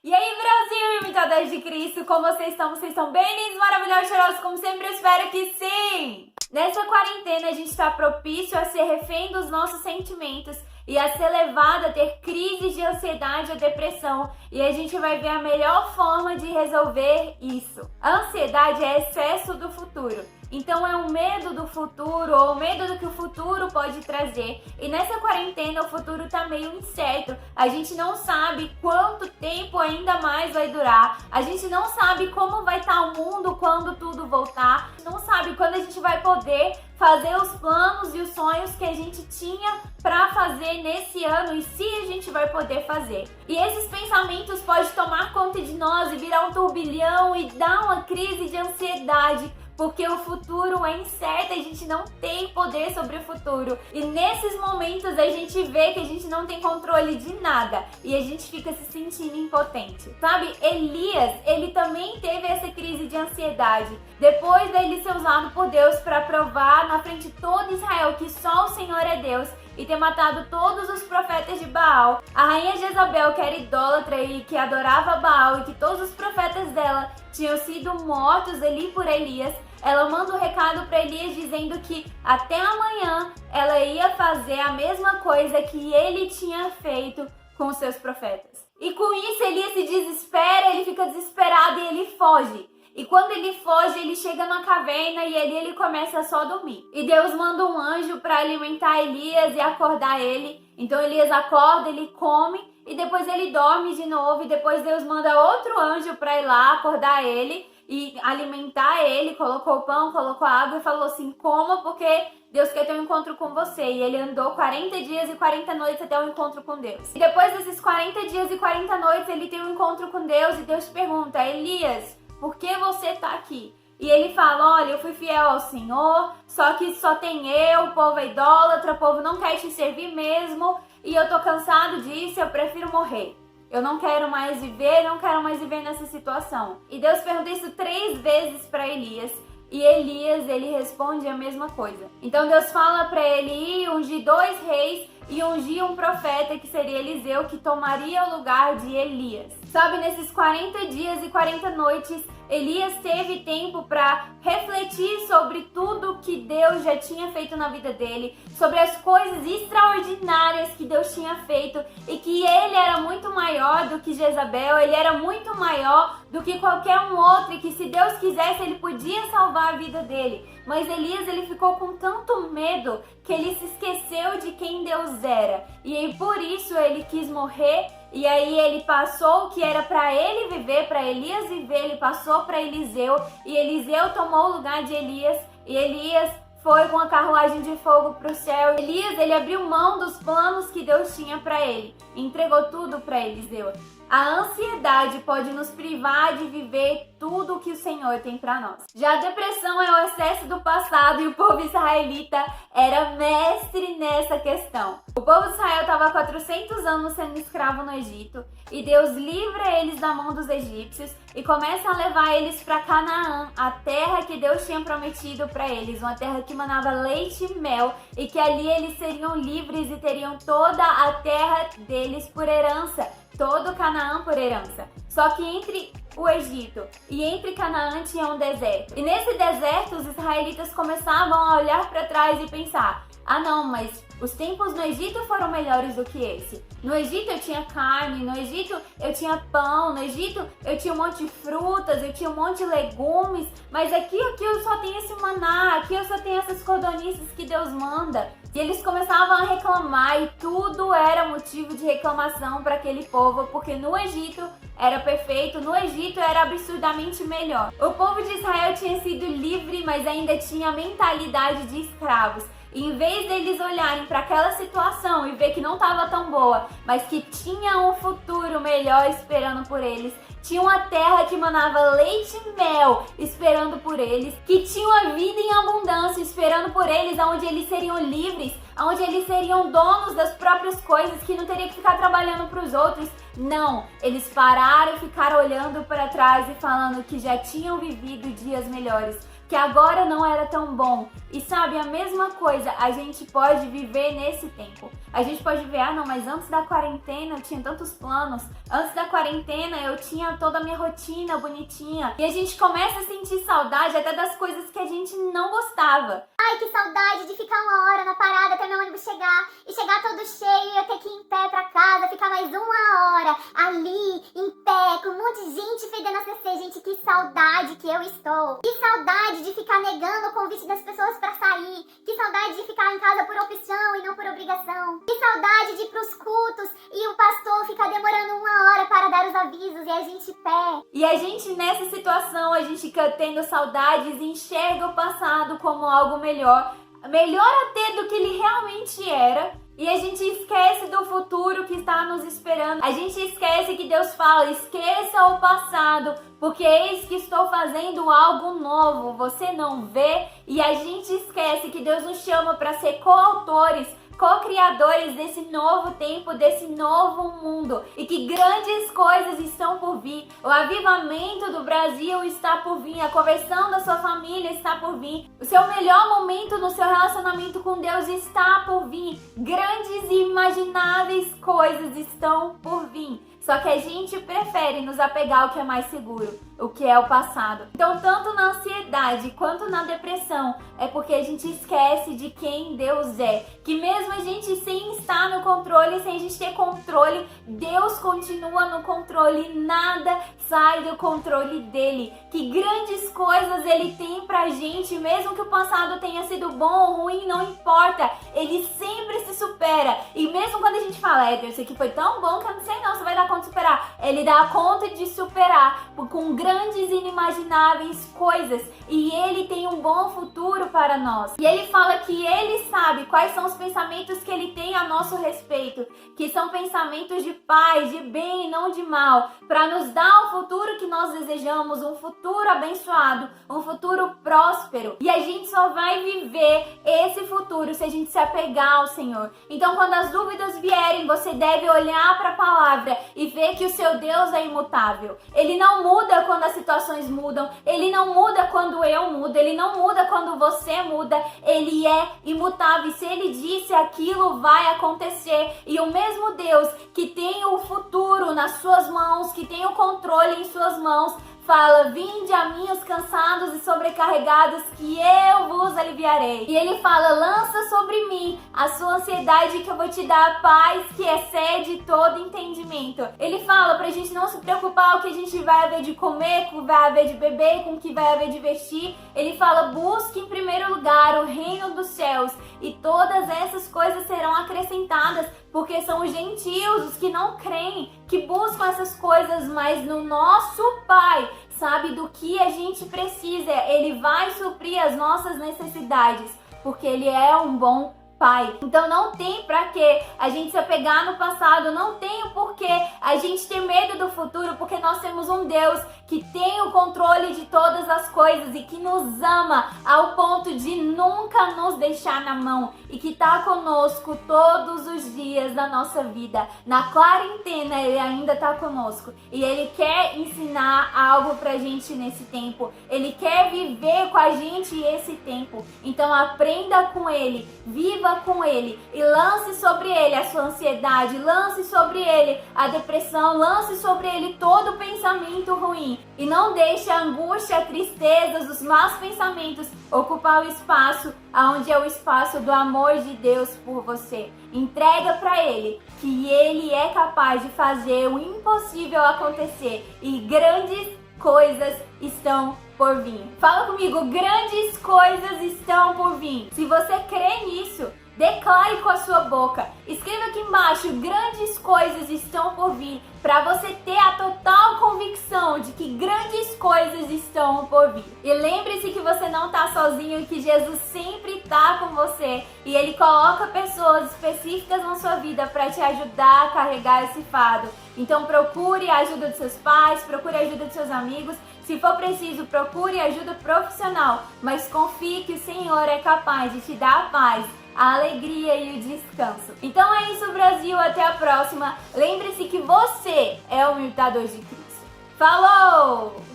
E aí, Brasil, imitadores de Cristo, como vocês estão? Vocês estão bem lindos, maravilhosos, cheirosos, como sempre? Eu espero que sim! Nessa quarentena, a gente está propício a ser refém dos nossos sentimentos e a ser levado a ter crises de ansiedade ou depressão. E a gente vai ver a melhor forma de resolver isso. A ansiedade é excesso do futuro. Então é um medo do futuro ou medo do que o futuro pode trazer. E nessa quarentena o futuro tá meio incerto. A gente não sabe quanto tempo ainda mais vai durar. A gente não sabe como vai estar o mundo quando tudo voltar. A gente não sabe quando a gente vai poder fazer os planos e os sonhos que a gente tinha para fazer nesse ano e se a gente vai poder fazer. E esses pensamentos podem tomar conta de nós e virar um turbilhão e dar uma crise de ansiedade. Porque o futuro é incerto, a gente não tem poder sobre o futuro. E nesses momentos a gente vê que a gente não tem controle de nada. E a gente fica se sentindo impotente. Sabe, Elias, ele também teve essa crise de ansiedade. Depois dele ser usado por Deus para provar na frente de todo Israel que só o Senhor é Deus e ter matado todos os profetas de Baal, a rainha Jezabel, que era idólatra e que adorava Baal, e que todos os profetas dela tinham sido mortos ali por Elias, ela manda um recado para Elias dizendo que até amanhã ela ia fazer a mesma coisa que ele tinha feito com os seus profetas. E com isso Elias se desespera, ele fica desesperado e ele foge. E quando ele foge, ele chega numa caverna e ali ele começa só a dormir. E Deus manda um anjo para alimentar Elias e acordar ele. Então Elias acorda, ele come e depois ele dorme de novo. E depois Deus manda outro anjo para ir lá acordar ele e alimentar ele. Colocou pão, colocou água e falou assim: coma porque Deus quer ter um encontro com você. E ele andou 40 dias e 40 noites até o encontro com Deus. E depois desses 40 dias e 40 noites ele tem um encontro com Deus e Deus pergunta: Elias, por que você está aqui? E ele fala: olha, eu fui fiel ao Senhor, só que só tem eu, o povo é idólatra, o povo não quer te servir mesmo, e eu tô cansado disso, eu prefiro morrer. Eu não quero mais viver, não quero mais viver nessa situação. E Deus pergunta isso 3 vezes para Elias, e Elias, ele responde a mesma coisa. Então Deus fala para ele ir ungir 2 reis e ungir um profeta, que seria Eliseu, que tomaria o lugar de Elias. Sabe, nesses 40 dias e 40 noites, Elias teve tempo para refletir sobre tudo que Deus já tinha feito na vida dele, sobre as coisas extraordinárias que Deus tinha feito e que ele era muito maior do que Jezabel, ele era muito maior do que qualquer um outro e que se Deus quisesse ele podia salvar a vida dele. Mas Elias, ele ficou com tanto medo que ele se esqueceu de quem Deus era e aí, por isso ele quis morrer. E aí ele passou o que era para ele viver, para Elias viver, ele passou para Eliseu. E Eliseu tomou o lugar de Elias. E Elias foi com a carruagem de fogo para o céu. Elias, ele abriu mão dos planos que Deus tinha para ele. Entregou tudo para Eliseu. A ansiedade pode nos privar de viver tudo o que o Senhor tem para nós. Já a depressão é o excesso do passado e o povo israelita era mestre nessa questão. O povo de Israel estava há 400 anos sendo escravo no Egito e Deus livra eles da mão dos egípcios e começa a levar eles para Canaã, a terra que Deus tinha prometido para eles, uma terra que manava leite e mel e que ali eles seriam livres e teriam toda a terra deles por herança. Todo Canaã por herança. Só que entre o Egito e entre Canaã tinha um deserto. E nesse deserto os israelitas começavam a olhar para trás e pensar: ah não, mas os tempos no Egito foram melhores do que esse. No Egito eu tinha carne, no Egito eu tinha pão, no Egito eu tinha um monte de frutas, eu tinha um monte de legumes, mas aqui eu só tenho esse maná, aqui eu só tenho essas codornizes que Deus manda. E eles começavam a reclamar e tudo era motivo de reclamação para aquele povo, porque no Egito era perfeito, no Egito era absurdamente melhor. O povo de Israel tinha sido livre, mas ainda tinha a mentalidade de escravos. E em vez deles olharem para aquela situação e ver que não estava tão boa, mas que tinha um futuro melhor esperando por eles, tinha uma terra que manava leite e mel esperando por eles, que tinha uma vida em abundância esperando por eles, onde eles seriam livres, onde eles seriam donos das próprias coisas, que não teria que ficar trabalhando para os outros. Não, eles pararam e ficaram olhando para trás e falando que já tinham vivido dias melhores, que agora não era tão bom. E sabe, a mesma coisa a gente pode viver nesse tempo. A gente pode ver, não, mas antes da quarentena eu tinha tantos planos. Antes da quarentena eu tinha toda a minha rotina bonitinha. E a gente começa a sentir saudade até das coisas que a gente não gostava. Ai, que saudade de ficar uma hora na parada até meu ônibus chegar. E chegar todo cheio e eu ter que ir em pé pra casa, ficar mais uma hora ali, em pé, com um monte de gente fedendo a CC. Gente, que saudade que eu estou. Que saudade de ficar negando o convite das pessoas pra sair. Que saudade de ficar em casa por opção e não por obrigação. Que saudade de ir pros cultos e o pastor ficar demorando uma hora para dar os avisos e a gente pé. E a gente nessa situação, a gente fica tendo saudades e enxerga o passado como algo melhor até do que ele realmente era. E a gente esquece do futuro que está nos esperando. A gente esquece que Deus fala, esqueça o passado, porque eis que estou fazendo algo novo. Você não vê? E a gente esquece que Deus nos chama para ser coautores, co-criadores desse novo tempo, desse novo mundo, e que grandes coisas estão por vir. O avivamento do Brasil está por vir, a conversão da sua família está por vir, o seu melhor momento no seu relacionamento com Deus está por vir. Grandes e imagináveis coisas estão por vir. Só que a gente prefere nos apegar ao que é mais seguro, o que é o passado. Então, tanto na ansiedade quanto na depressão, é porque a gente esquece de quem Deus é. Que mesmo a gente sem estar no controle, sem a gente ter controle, Deus continua no controle, nada sai do controle dele. Que grandes coisas ele tem pra gente, mesmo que o passado tenha sido bom ou ruim, não importa. Ele sempre se supera. E mesmo quando a gente fala, Deus, isso aqui foi tão bom que eu não sei não, você vai dar conta de superar. Ele dá conta de superar com grandes e inimagináveis coisas. E ele tem um bom futuro para nós. E ele fala que ele sabe quais são os pensamentos que ele tem a nosso respeito. Que são pensamentos de paz, de bem e não de mal. Para nos dar o futuro que nós desejamos, um futuro abençoado, um futuro próspero. E a gente só vai viver esse futuro se a gente se apegar ao Senhor. Então, quando as dúvidas vierem, você deve olhar para a palavra e ver que o seu Deus é imutável. Ele não muda quando as situações mudam, ele não muda quando eu mudo, ele não muda quando você muda, ele é imutável. E se ele disse, aquilo vai acontecer. E o mesmo Deus que tem o futuro nas suas mãos, que tem o controle em suas mãos, fala, vinde a mim os cansados e sobrecarregados, que eu vos aliviarei. E ele fala, lança sobre mim a sua ansiedade, que eu vou te dar a paz que excede todo entendimento. Ele fala pra gente não se preocupar com o que a gente vai haver de comer, com o que vai haver de beber, com o que vai haver de vestir. Ele fala, busque em primeiro lugar o reino dos céus e todas essas coisas serão acrescentadas, porque são os gentios, os que não creem, que buscam essas coisas, mas no nosso Pai sabe do que a gente precisa. Ele vai suprir as nossas necessidades, porque Ele é um bom Pai. Então não tem pra que a gente se apegar no passado, não tem o porquê a gente ter medo do futuro, porque nós temos um Deus que tem o controle de todas as coisas e que nos ama ao ponto de nunca nos deixar na mão e que tá conosco todos os dias da nossa vida. Na quarentena Ele ainda tá conosco e Ele quer ensinar algo pra gente nesse tempo. Ele quer viver com a gente esse tempo. Então aprenda com Ele, viva com Ele e lance sobre Ele a sua ansiedade, lance sobre Ele a depressão, lance sobre Ele todo pensamento ruim e não deixe a angústia, a tristeza, os maus pensamentos ocupar o espaço onde é o espaço do amor de Deus por você. Entrega para Ele que Ele é capaz de fazer o impossível acontecer e grandes coisas estão por vir. Fala comigo, grandes coisas estão por vir. Se você crê nisso, declare com a sua boca. Escreva aqui embaixo, grandes coisas estão por vir, para você ter a total convicção de que grandes coisas estão por vir. E lembre-se que você não está sozinho e que Jesus sempre está com você. E Ele coloca pessoas específicas na sua vida para te ajudar a carregar esse fardo. Então procure a ajuda dos seus pais, procure a ajuda dos seus amigos. Se for preciso, procure ajuda profissional. Mas confie que o Senhor é capaz de te dar a paz, a alegria e o descanso. Então é isso, Brasil. Até a próxima. Lembre-se que você é o imitador de Cristo. Falou!